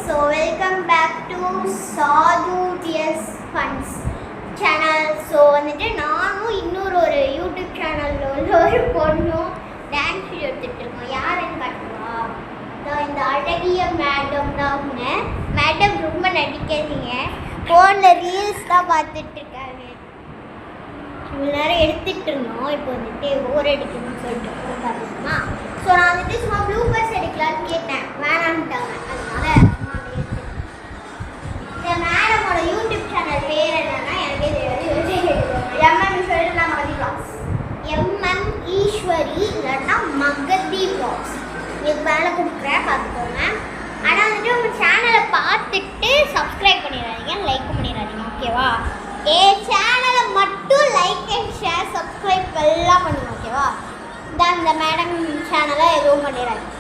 So welcome back to Sadhu TS Funds channel. So வந்துட்டு நானும் இன்னொரு யூடியூப் சேனல்ல உள்ள ஒரு பொண்ணும் டான்ஸ் வீடியோ எடுத்துட்டு இருக்கோம். யாருன்னு காட்டுவா? இந்த அழகிய மேடம் தான். மேடம் ரொம்ப நடிக்காதீங்க, ஃபோன்ல ரீல்ஸ் தான் பார்த்துட்டு இருக்காங்க. இவ்வளோ நேரம் எடுத்துட்டு இருந்தோம், இப்போ வந்துட்டு ஓர் அடிக்கணும்னு சொல்லிட்டு பார்த்துக்கோமா. ஸோ நான் வந்துட்டு சும்மா ப்ளூ பர்ஸ் எடுக்கலான்னு கேட்டேன், வேணான்ட்டாங்க. அதனால இந்த மேடமோட யூடியூப் சேனல் பேர் என்னன்னா எனக்கே தெரியாது. MM Eswari Magathi vlogs, MM Eswari இல்லைன்னா மகதி வ்ளாக்ஸ். இதுக்கு மேலே கொடுக்குறேன், பார்த்துக்கோங்க. ஆனால் வந்துட்டு உங்கள் சேனலை பார்த்துட்டு சப்ஸ்கிரைப் பண்ணிடாதீங்க, லைக் பண்ணிடாதீங்க, ஓகேவா? என் சேனலை மட்டும் லைக் அண்ட் ஷேர் சப்ஸ்கிரைப் எல்லாம் பண்ணுங்க, ஓகேவா? இந்த மேடம் சேனலை எதுவும் பண்ணிடாதீங்க.